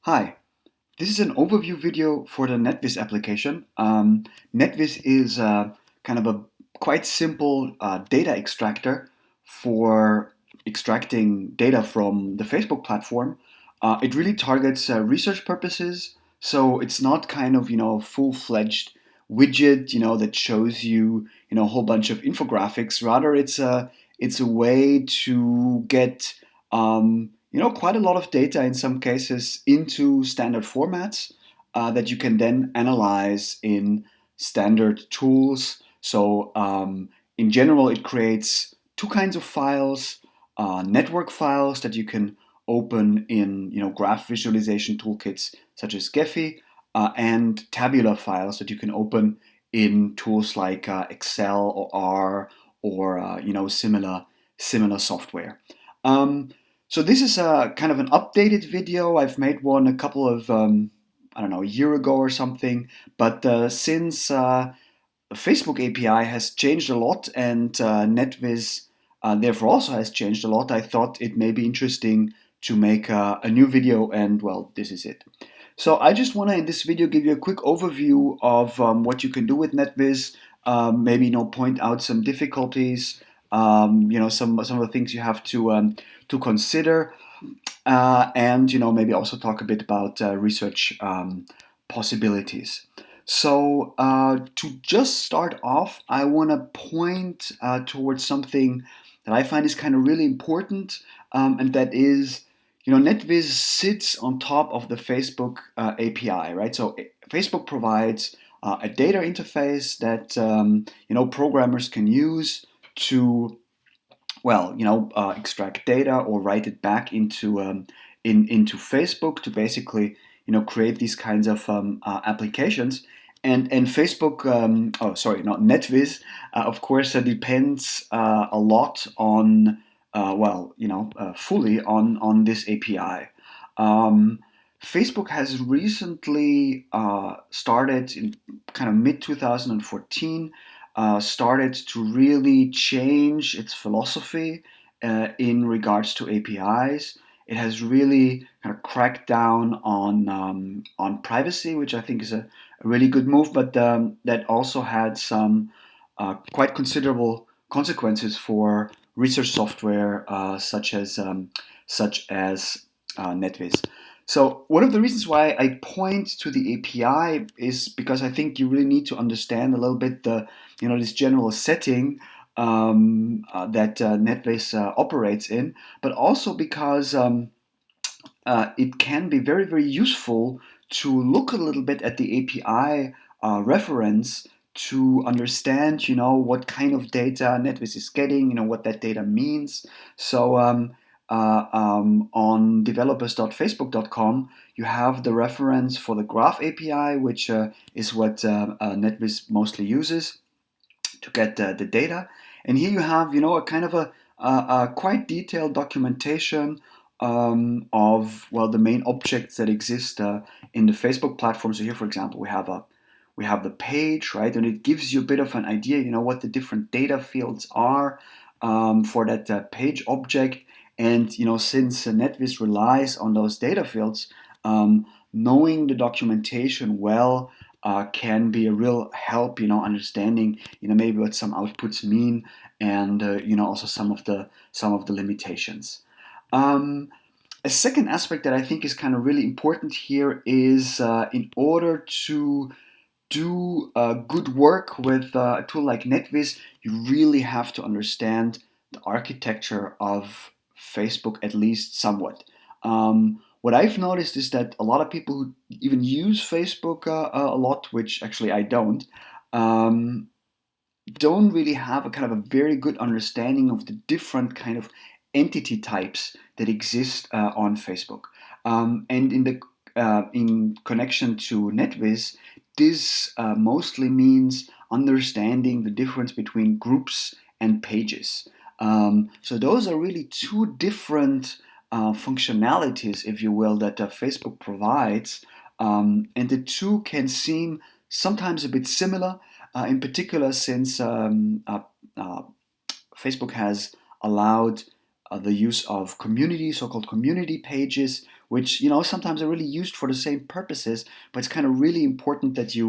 Hi, this is an overview video for the Netvizz application. Netvizz is kind of a quite simple data extractor for extracting data from the Facebook platform. It really targets research purposes, so it's not kind of full-fledged widget that shows you a whole bunch of infographics. Rather, it's a way to get quite a lot of data in some cases into standard formats that you can then analyze in standard tools. So in general, it creates two kinds of files: network files that you can open in graph visualization toolkits such as Gephi, and tabular files that you can open in tools like Excel or R or similar software. Um, so this is a kind of an updated video. I've made one a couple of I don't know, a year ago or something. But since Facebook API has changed a lot, and Netvizz therefore also has changed a lot, I thought it may be interesting to make a new video, and well, this is it. So I just want to, in this video, give you a quick overview of what you can do with Netvizz. Maybe point out some difficulties. Some of the things you have to consider, and maybe also talk a bit about research possibilities. So to just start off, I want to point towards something that I find is kind of really important, and that is, Netvizz sits on top of the Facebook API, right? So Facebook provides a data interface that programmers can use to extract data or write it back into Facebook to basically create these kinds of applications. And Facebook, oh sorry, not Netvizz, of course, depends a lot on fully on this API. Um, Facebook has recently started in kind of mid 2014, started to really change its philosophy in regards to APIs. It has really kind of cracked down on privacy, which I think is a really good move, but that also had some quite considerable consequences for research software such as Netvizz. So one of the reasons why I point to the API is because I think you really need to understand a little bit this general setting that Netvizz operates in, but also because it can be very, very useful to look a little bit at the API reference to understand, what kind of data Netvizz is getting, what that data means. So on developers.facebook.com, you have the reference for the Graph API, which is what Netvizz mostly uses to get the data. And here you have, a kind of a quite detailed documentation of the main objects that exist in the Facebook platform. So here, for example, we have the page, right, and it gives you a bit of an idea, what the different data fields are for that page object. And since Netvizz relies on those data fields, knowing the documentation well can be a real help, understanding, maybe what some outputs mean, and also some of the limitations. Um, a second aspect that I think is kind of really important here is in order to do good work with a tool like Netvizz, you really have to understand the architecture of Facebook at least somewhat. What I've noticed is that a lot of people who even use Facebook a lot, which actually I don't really have a kind of a very good understanding of the different kind of entity types that exist on Facebook. And in connection to Netvizz, this mostly means understanding the difference between groups and pages. So those are really two different functionalities, if you will, that Facebook provides, and the two can seem sometimes a bit similar, in particular since Facebook has allowed the use of community, so-called community pages, which sometimes are really used for the same purposes, but it's kind of really important that you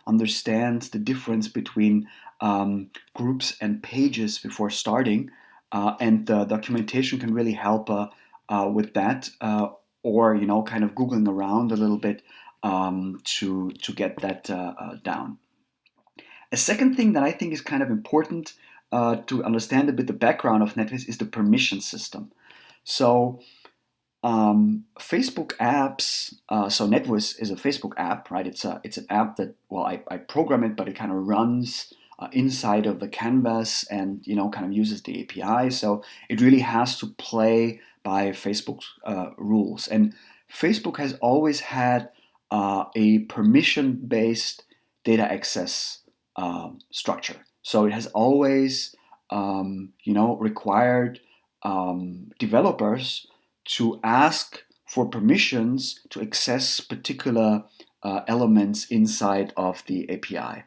understand the difference between groups and pages before starting, and the documentation can really help with that, or kind of googling around a little bit to get that down. A second thing that I think is kind of important to understand a bit the background of Netvizz is the permission system. So Facebook apps, so Netvizz is a Facebook app, right? It's an app that, well, I program it, but it kind of runs inside of the canvas and kind of uses the API. So it really has to play by Facebook's rules. And Facebook has always had a permission-based data access structure. So it has always, required developers to ask for permissions to access particular elements inside of the API.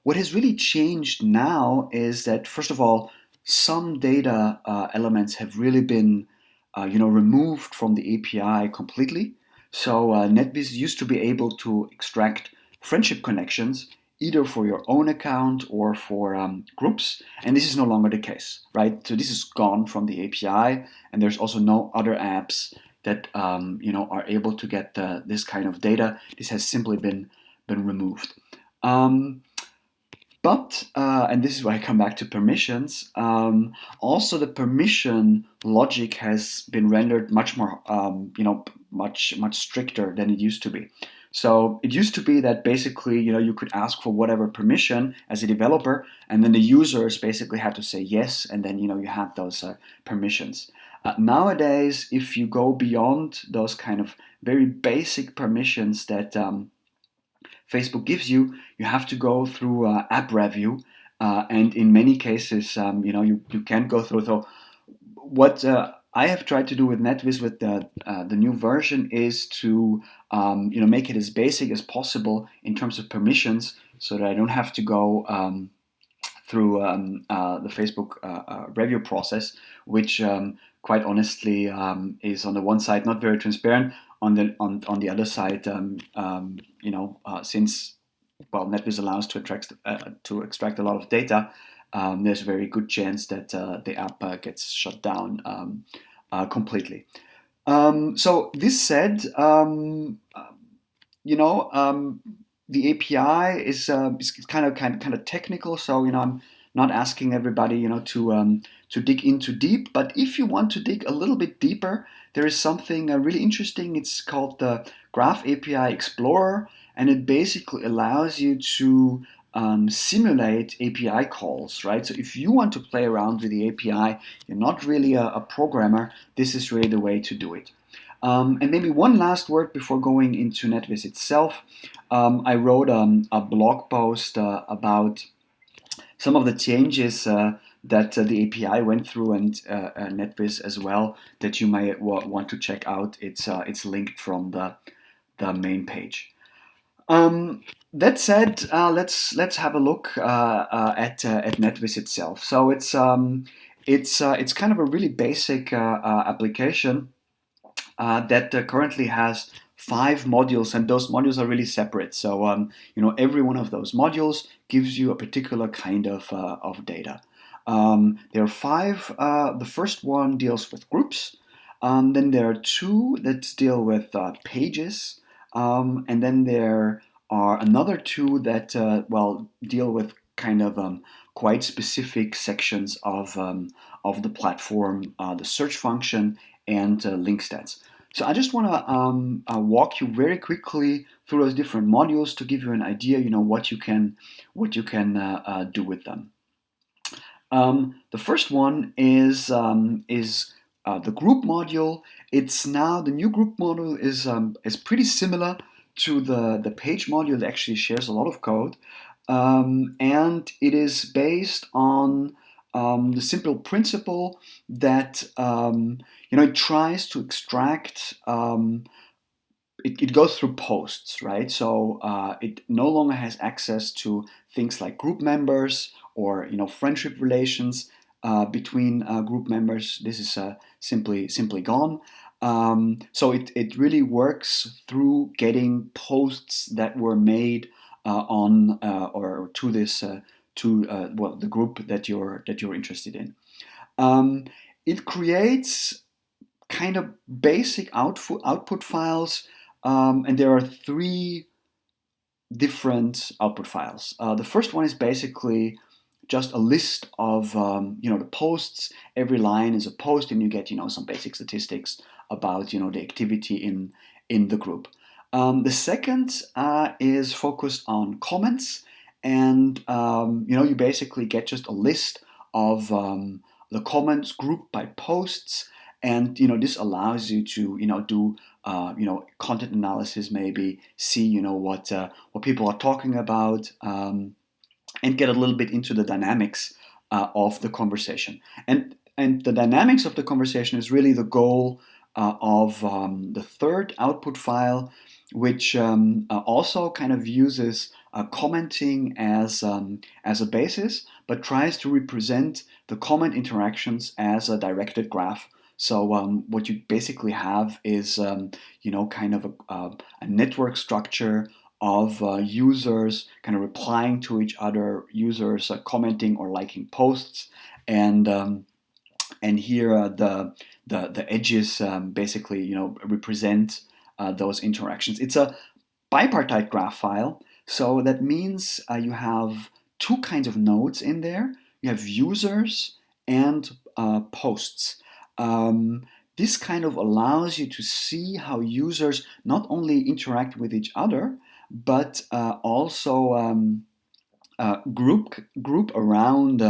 What has really changed now is that, first of all, some data elements have really been removed from the API completely. So Netvizz used to be able to extract friendship connections either for your own account or for groups, and this is no longer the case, right? So this is gone from the API, and there's also no other apps that are able to get this kind of data. This has simply been removed. And this is why I come back to permissions. Also, the permission logic has been rendered much more, much stricter than it used to be. So it used to be that basically, you could ask for whatever permission as a developer, and then the users basically had to say yes, and then you had those permissions. Nowadays, if you go beyond those kind of very basic permissions that Facebook gives you, you have to go through app review, and in many cases, you can't go through. So what I have tried to do with Netvizz with the new version is to make it as basic as possible in terms of permissions, so that I don't have to go through the Facebook review process, which quite honestly is on the one side not very transparent. On the other side, since Netvizz allows to extract a lot of data, there's a very good chance that the app gets shut down completely. So this said, the API is kind of technical. So I'm not asking everybody to dig into deep. But if you want to dig a little bit deeper, there is something really interesting. It's called the Graph API Explorer, and it basically allows you to simulate API calls, right? So if you want to play around with the API, you're not really a programmer, this is really the way to do it. And maybe one last word before going into Netvizz itself. I wrote a blog post about some of the changes that the API went through, and Netvizz as well, that you might want to check out. It's linked from the main page. That said, let's have a look at Netvizz itself. So it's kind of a really basic application that currently has 5 modules, and those modules are really separate. So every one of those modules gives you a particular kind of data. There are 5. The first one deals with groups. Then there are 2 that deal with pages, and then there are another 2 that deal with kind of quite specific sections of the platform, the search function and link stats. So I just want to walk you very quickly through those different modules to give you an idea, what you can do with them. The first one is the group module. It's now the new group module is pretty similar to the page module. That actually shares a lot of code, and it is based on the simple principle that it tries to extract. It goes through posts, right? So it no longer has access to things like group members or friendship relations between group members. This is simply gone. So it really works through getting posts that were made on or to this to well, the group that you're interested in. Um, it creates kind of basic output files, and there are three different output files. The first one is basically just a list of the posts. Every line is a post, and you get some basic statistics about the activity in the group. The second is focused on comments, and you basically get just a list of the comments grouped by posts, and this allows you to do content analysis, maybe see what people are talking about, and get a little bit into the dynamics of the conversation. And the dynamics of the conversation is really the goal of the third output file, which also kind of uses commenting as a basis, but tries to represent the comment interactions as a directed graph. So what you basically have is kind of a network structure of users kind of replying to each other, users commenting or liking posts, and here the edges basically represent those interactions. It's a bipartite graph file, so that means you have two kinds of nodes in there. You have users and posts. This kind of allows you to see how users not only interact with each other, but also group around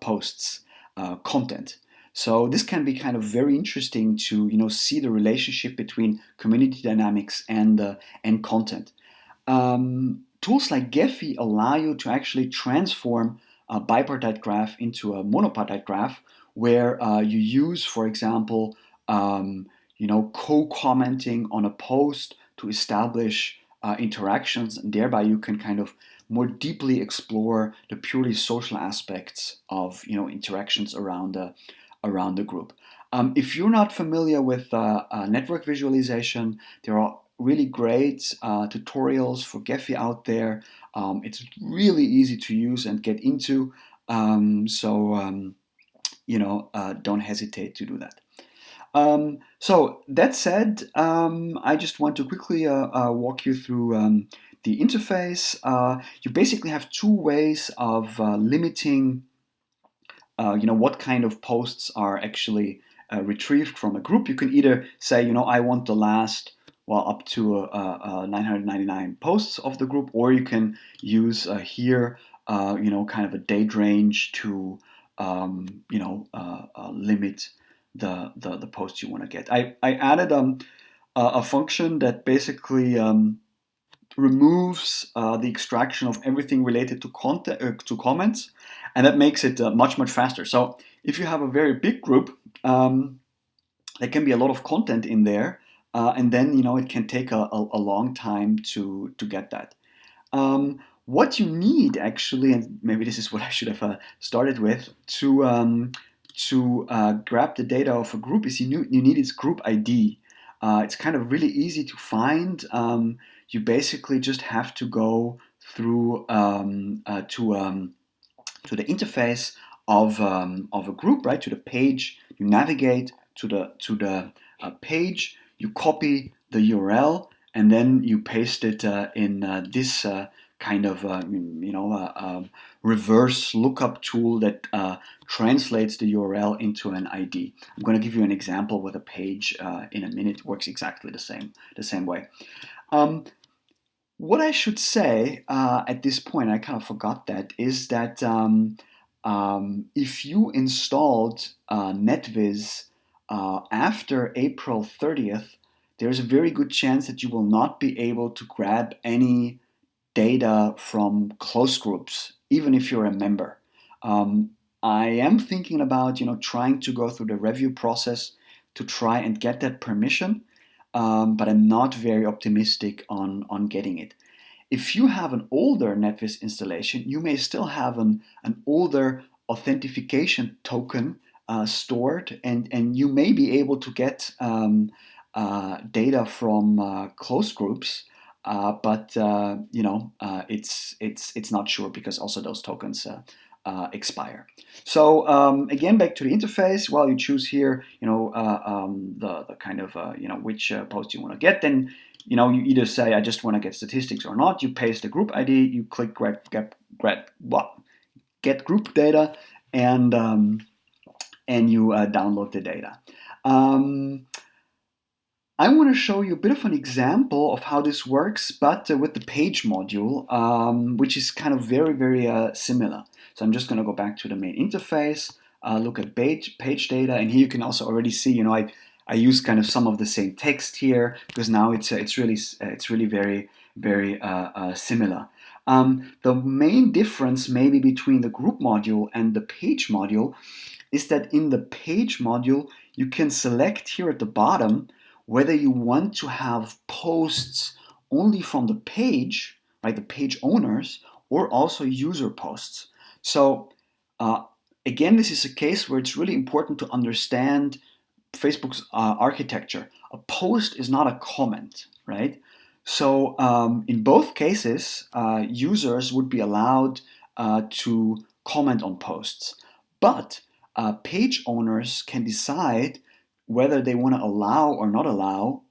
posts content. So this can be kind of very interesting to see the relationship between community dynamics and content. Tools like Gephi allow you to actually transform a bipartite graph into a monopartite graph, where you use, for example, co-commenting on a post to establish interactions, and thereby you can kind of more deeply explore the purely social aspects of interactions around the group. If you're not familiar with network visualization, there are really great tutorials for Gephi out there. It's really easy to use and get into, don't hesitate to do that. So that said, I just want to quickly walk you through the interface. You basically have two ways of limiting what kind of posts are actually retrieved from a group. You can either say, I want the last, up to 999 posts of the group, or you can use here, kind of a date range to, limit the posts you want to get. I added a function that basically removes the extraction of everything related to content to comments, and that makes it much faster. So if you have a very big group, there can be a lot of content in there, and then it can take a long time to get that. What you need actually, and maybe this is what I should have started with, to grab the data of a group, is you need its group ID. It's kind of really easy to find. You basically just have to go through to the interface of a group, right? To the page, you navigate to the page, you copy the URL, and then you paste it in this kind of reverse lookup tool that translates the URL into an ID. I'm going to give you an example with a page in a minute. It works exactly the same way. What I should say at this point, I kind of forgot that, is that if you installed Netvizz after April 30th, there's a very good chance that you will not be able to grab any data from close groups, even if you're a member. I am thinking about trying to go through the review process to try and get that permission, but I'm not very optimistic on getting it. If you have an older Netvizz installation, you may still have an older authentication token stored, and you may be able to get data from closed groups, but it's not sure because also those tokens expire. So again, back to the interface. Well, you choose here, the kind of which post you want to get. Then you either say I just want to get statistics or not. You paste the group ID. You click get group data, and you download the data. I want to show you a bit of an example of how this works, but with the page module, which is kind of very, very similar. So I'm just going to go back to the main interface, look at page data, and here you can also already see, I use kind of some of the same text here because now it's really very, very similar. The main difference maybe between the group module and the page module is that in the page module you can select here at the bottom whether you want to have posts only from the page, right, the page owners, or also user posts. So again, this is a case where it's really important to understand Facebook's architecture. A post is not a comment, right? So in both cases, users would be allowed to comment on posts, but page owners can decide whether they want to allow or not allow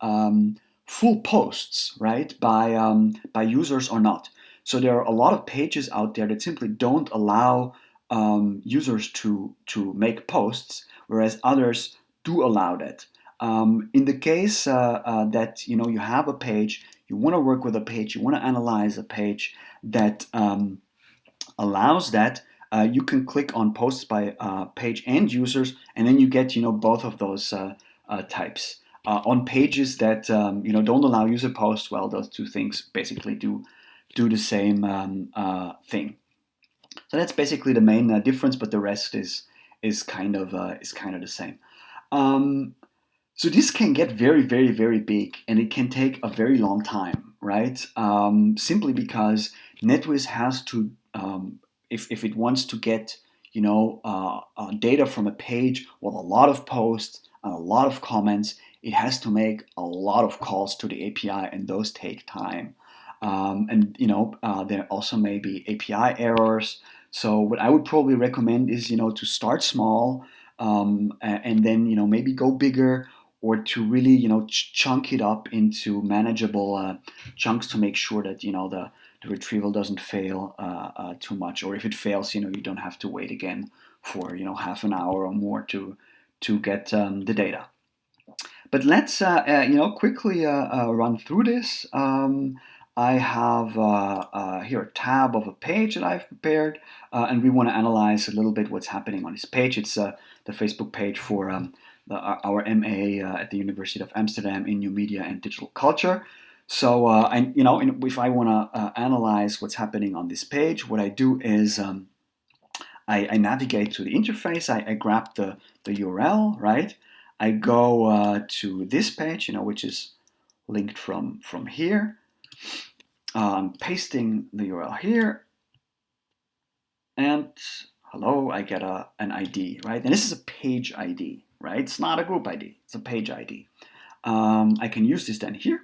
full posts, right, by users or not. So there are a lot of pages out there that simply don't allow users to make posts, whereas others do allow that. In the case that you have a page, you want to work with a page, you want to analyze a page that allows that, you can click on posts by page and users, and then you get both of those types. On pages that don't allow user posts, well, those two things basically do the same thing. So that's basically the main difference, but the rest is kind of the same. So this can get very, very, very big, and it can take a very long time, right? Simply because Netvizz has to, if it wants to get data from a page with a lot of posts and a lot of comments, it has to make a lot of calls to the API, and those take time. There also may be API errors. So what I would probably recommend is to start small, and then maybe go bigger, or to really chunk it up into manageable chunks to make sure that the retrieval doesn't fail too much, or if it fails, you don't have to wait again for half an hour or more to get the data. But let's quickly run through this. I have here a tab of a page that I've prepared, and we want to analyze a little bit what's happening on this page. It's the Facebook page for our MA at the University of Amsterdam in New Media and Digital Culture. So, if I want to analyze what's happening on this page, what I do is I navigate to the interface. I grab the URL, right? I go to this page, which is linked from here. I'm pasting the URL here, and hello, I get an ID, right? And this is a page ID, right? It's not a group ID, it's a page ID. I can use this then here.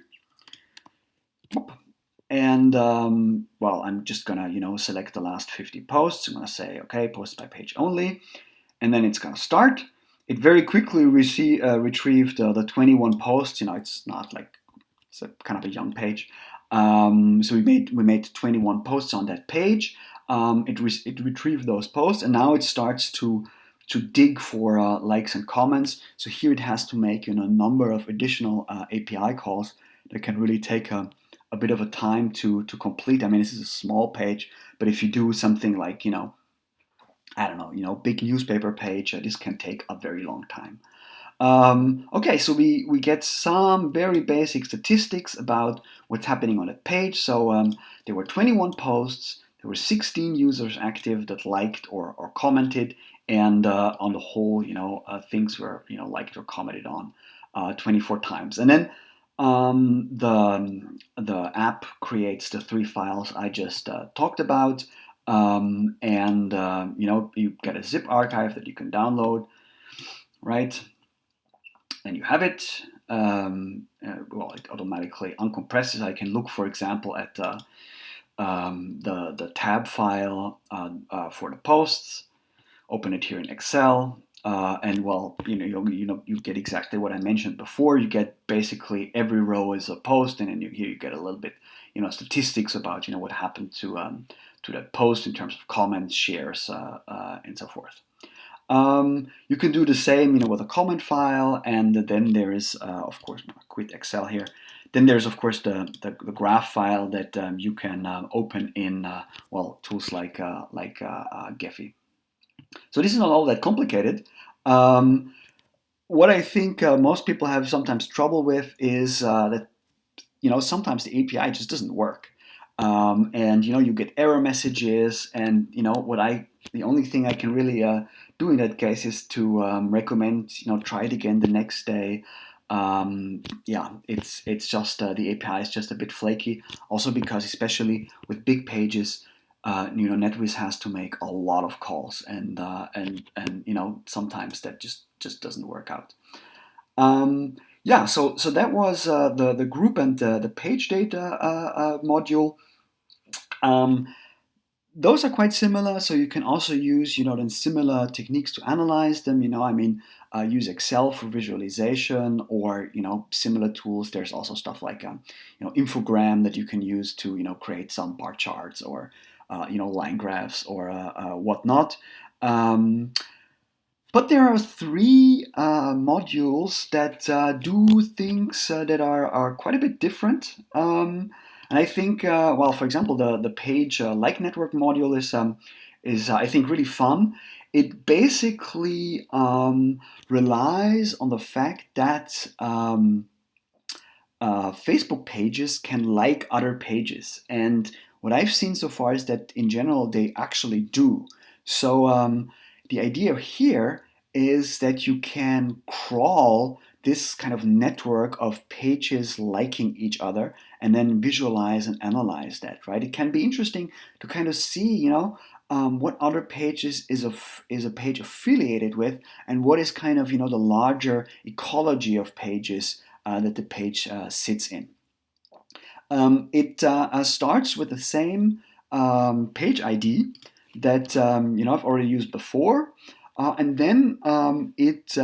And well, I'm just gonna select the last 50 posts. I'm gonna say okay, post by page only, and then it's gonna start. It very quickly retrieved the 21 posts. It's not like it's a kind of a young page. So we made 21 posts on that page. It retrieved those posts, and now it starts to dig for likes and comments. So here it has to make a number of additional API calls that can really take a bit of a time to complete. I mean, this is a small page, but if you do something like I don't know, big newspaper page, this can take a very long time. Okay, so we get some very basic statistics about what's happening on that page. So there were 21 posts, there were 16 users active that liked or commented, and on the whole, things were liked or commented on 24 times. And then the app creates the 3 files I just talked about, and you get a zip archive that you can download. right? Then you have it. Well, it automatically uncompresses. I can look, for example, at the tab file for the posts. Open it here in Excel, and well, you get exactly what I mentioned before. You get basically every row is a post, and then here you get a little bit, statistics about what happened to that post in terms of comments, shares, and so forth. You can do the same, with a comment file, and then there is, of course, quit Excel here. Then there's, of course, the graph file that you can open in tools like Gephi. So this is not all that complicated. What I think most people have sometimes trouble with is that sometimes the API just doesn't work, and you get error messages, and the only thing I can really do in that case is to recommend try it again the next day. Yeah, it's just the API is just a bit flaky. Also because especially with big pages, Netvizz has to make a lot of calls, and sometimes that just doesn't work out. Yeah, so that was the group and the page data module. Um, those are quite similar, so you can also use then similar techniques to analyze them. Use Excel for visualization, or similar tools. There's also stuff like Infogram that you can use to create some bar charts, or line graphs, or whatnot. But there are three modules that do things that are quite a bit different. And I think, for example, the page like network module is I think really fun. It basically relies on the fact that Facebook pages can like other pages, and what I've seen so far is that in general they actually do. So the idea here is that you can crawl this kind of network of pages liking each other, and then visualize and analyze that, right? It can be interesting to kind of see, what other pages is a page affiliated with, and what is kind of, the larger ecology of pages that the page sits in. It starts with the same page ID that I've already used before, and then it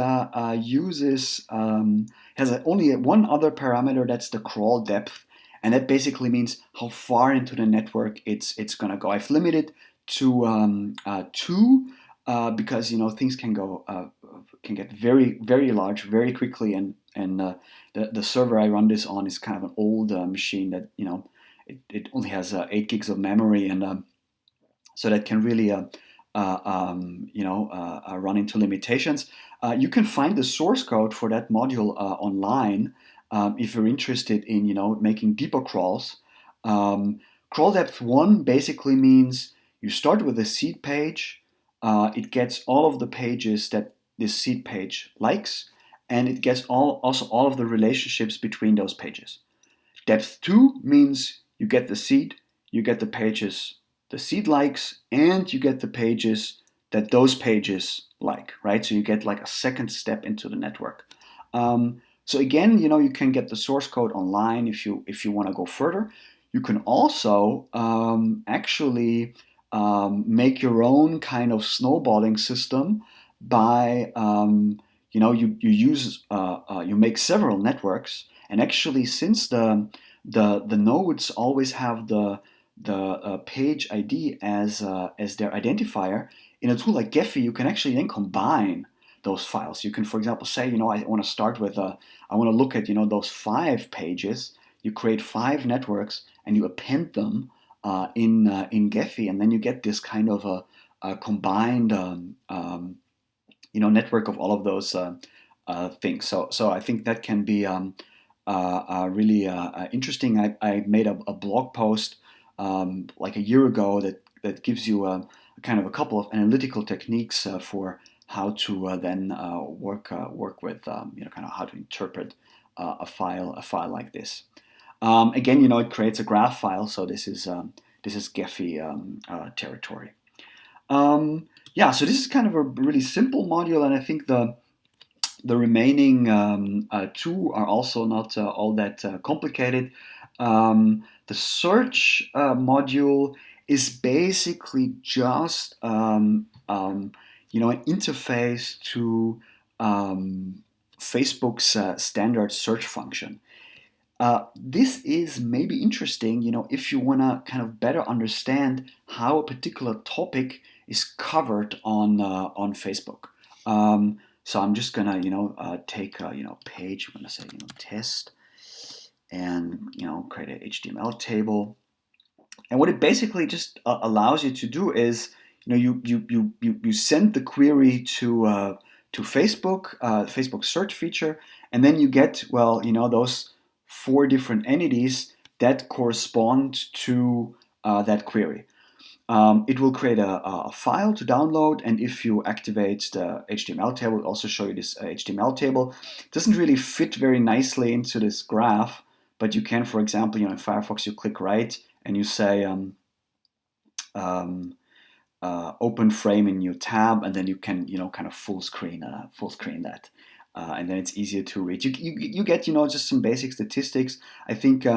uses has only one other parameter, that's the crawl depth, and that basically means how far into the network it's gonna go. I've limited to 2 because things can get very very large very quickly, and the server I run this on is kind of an old machine that it only has 8 gigs of memory, and so that can really run into limitations. You can find the source code for that module online if you're interested in making deeper crawls. Crawl depth 1 basically means you start with a seed page. It gets all of the pages that this seed page likes, and it gets also all of the relationships between those pages. Depth 2 means you get the seed, you get the pages the seed likes, and you get the pages that those pages like, right? So you get like a second step into the network. So again, you can get the source code online if you want to go further. You can also actually make your own kind of snowballing system by you make several networks, and actually since the nodes always have the page ID as their identifier, in a tool like Gephi you can actually then combine those files. You can, for example, say I want to start with I want to look at those 5 pages. You create 5 networks and you append them in Gephi, and then you get this kind of a combined network of all of those things. So I think that can be really interesting. I made a blog post like a year ago that gives you a kind of a couple of analytical techniques for how to then work with kind of how to interpret a file like this. Again, it creates a graph file, so this is Gephi territory. Yeah, so this is kind of a really simple module, and I think the remaining two are also not all that complicated. The search module is basically just an interface to Facebook's standard search function. This is maybe interesting, if you want to kind of better understand how a particular topic is covered on Facebook. So I'm just gonna, take a, page. I'm gonna say, test, and create an HTML table. And what it basically just allows you to do is, you send the query to Facebook, Facebook search feature, and then you get, well, those four different entities that correspond to that query. It will create a file to download, and if you activate the HTML table, it will also show you this HTML table. It doesn't really fit very nicely into this graph, but you can, for example, in Firefox, you click right and you say um, open frame in new tab, and then you can kind of full screen that, and then it's easier to read. You get just some basic statistics. I think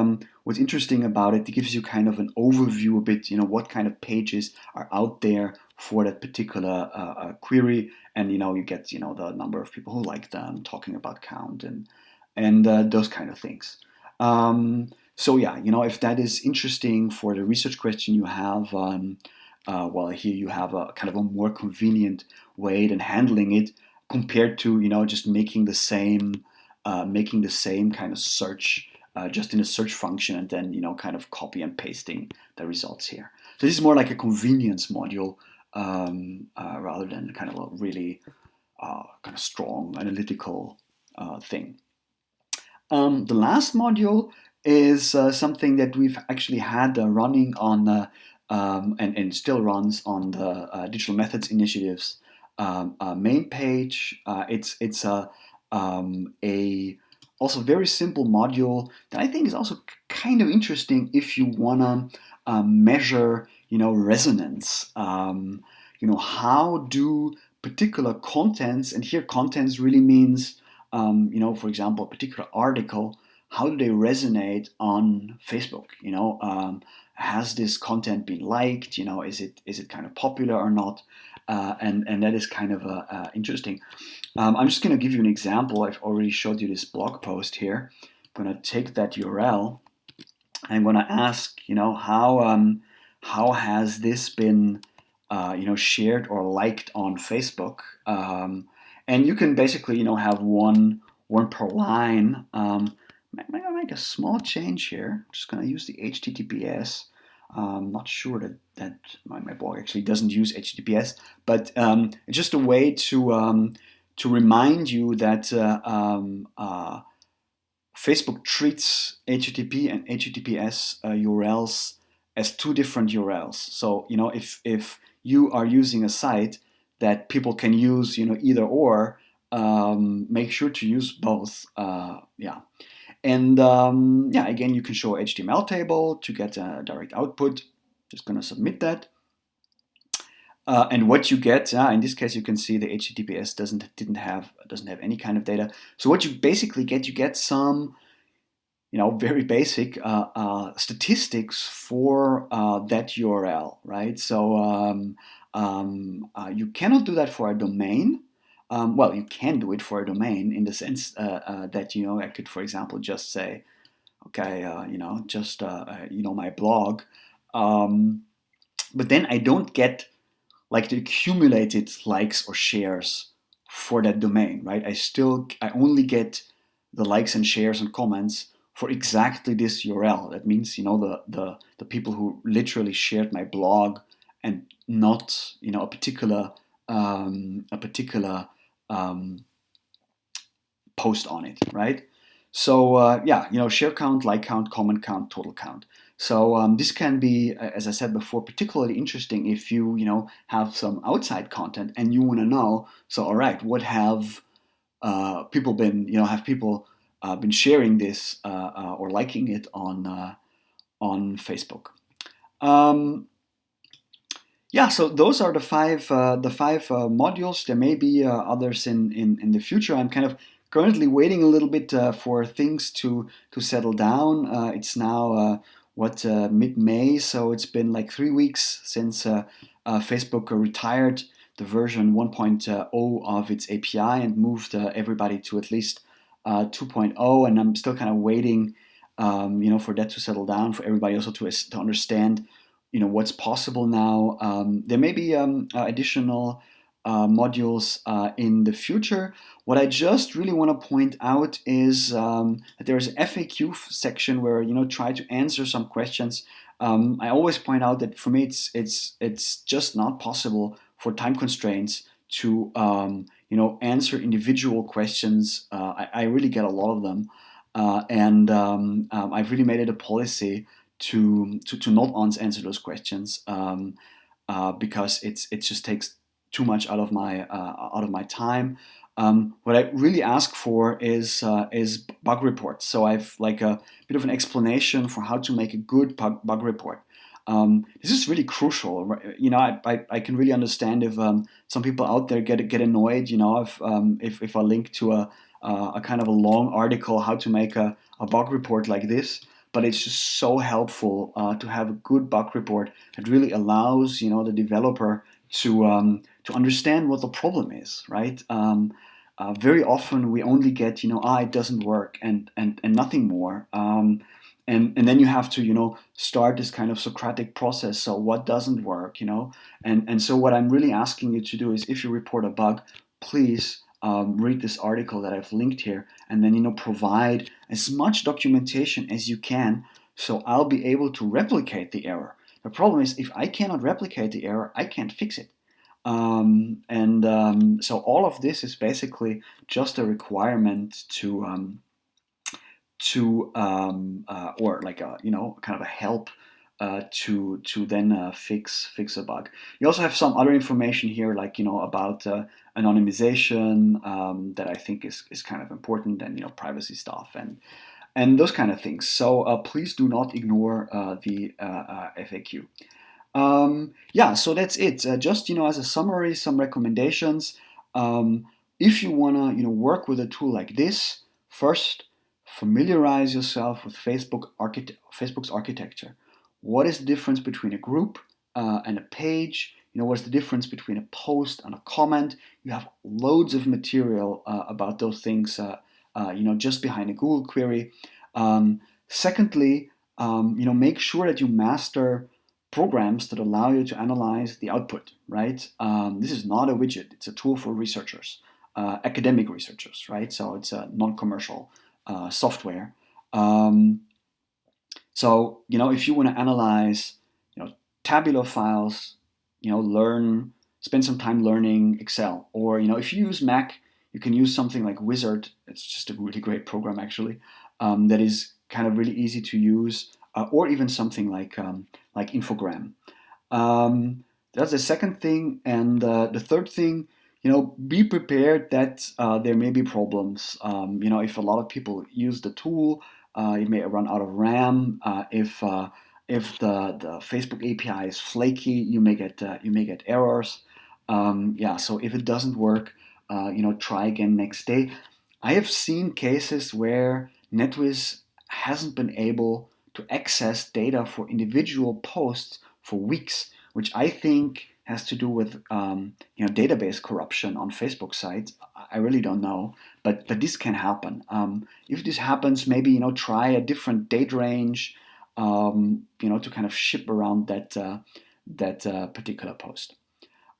what's interesting about it gives you kind of an overview a bit, what kind of pages are out there for that particular query, and you get the number of people who like them, talking about count, and those kind of things. So yeah, if that is interesting for the research question you have, well, here you have a kind of a more convenient way than handling it, compared to just making the same kind of search just in a search function, and then kind of copy and pasting the results here. So this is more like a convenience module, rather than kind of a really kind of strong analytical thing. The last module is something that we've actually had running on and still runs on the Digital Methods Initiative's main page. It's a also very simple module that I think is also kind of interesting if you wanna measure resonance. How do particular contents, and here contents really means for example, a particular article, how do they resonate on Facebook? Has this content been liked? Is it kind of popular or not? And that is kind of interesting. I'm just going to give you an example. I've already showed you this blog post here. I'm going to take that URL. I'm going to ask, how has this been, shared or liked on Facebook? And you can basically, have one per line. I'm going to make a small change here. I'm just going to use the HTTPS. I'm not sure that my blog actually doesn't use HTTPS, but it's just a way to remind you that Facebook treats HTTP and HTTPS URLs as two different URLs. So if you are using a site that people can use either or, make sure to use both. Yeah. And again, you can show HTML table to get a direct output. Just going to submit that. And what you get, in this case, you can see the HTTPS doesn't have any kind of data. So what you basically get, you get some, very basic statistics for that URL, right? So you cannot do that for a domain. Well, you can do it for a domain in the sense that I could, for example, just say, okay, just my blog, but then I don't get like the accumulated likes or shares for that domain, right? I only get the likes and shares and comments for exactly this URL. That means the people who literally shared my blog, and not a particular post on it, right? So share count, like count, comment count, total count. So this can be, as I said before, particularly interesting if you have some outside content and you want to know. So all right, what have people been been sharing this or liking it on Facebook? Yeah, so those are the five modules. There may be others in the future. I'm kind of currently waiting a little bit for things to settle down. It's now mid-May, so it's been like 3 weeks since Facebook retired the version 1.0 of its API and moved everybody to at least 2.0, and I'm still kind of waiting, for that to settle down, for everybody also to understand what's possible now. There may be additional modules in the future. What I just really want to point out is that there's an FAQ section where try to answer some questions. I always point out that for me it's just not possible for time constraints to answer individual questions. I really get a lot of them, and I've really made it a policy to not answer those questions, because it just takes too much out of my time. What I really ask for is bug reports. So I've like a bit of an explanation for how to make a good bug report. This is really crucial. Right? I can really understand if some people out there get annoyed. If I link to a kind of a long article how to make a bug report like this, but it's just so helpful to have a good bug report that really allows the developer to understand what the problem is, right? Very often we only get it doesn't work and nothing more. And then you have to start this kind of Socratic process. So what doesn't work, and so what I'm really asking you to do is, if you report a bug, please read this article that I've linked here, and then provide as much documentation as you can, so I'll be able to replicate the error. The problem is, if I cannot replicate the error, I can't fix it. So all of this is basically just a requirement or like a kind of a help to then fix a bug. You also have some other information here, like about anonymization, that I think is kind of important, and privacy stuff and those kind of things. So please do not ignore the FAQ. Yeah, so that's it. Just as a summary, some recommendations. If you wanna work with a tool like this, first familiarize yourself with Facebook's architecture. What is the difference between a group and a page? What's the difference between a post and a comment? You have loads of material about those things. Just behind a Google query. Secondly, make sure that you master programs that allow you to analyze the output, right? This is not a widget. It's a tool for researchers, academic researchers, right? So it's a non-commercial software. So, if you want to analyze, tabular files, spend some time learning Excel. Or, if you use Mac, you can use something like Wizard. It's just a really great program, actually, that is kind of really easy to use. Or even something like Infogram. That's the second thing. And the third thing, be prepared that there may be problems. If a lot of people use the tool, it may run out of RAM. If the Facebook API is flaky, you may get errors. Yeah, so if it doesn't work, try again next day. I have seen cases where Netvizz hasn't been able to access data for individual posts for weeks, which I think has to do with database corruption on Facebook sites. I really don't know, but this can happen. If this happens, maybe try a different date range, to kind of ship around that particular post.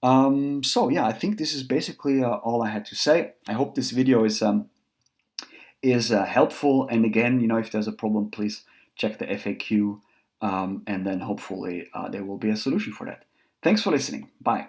So yeah, I think this is basically all I had to say. I hope this video is helpful. And again, if there's a problem, please check the FAQ, and then hopefully there will be a solution for that. Thanks for listening. Bye.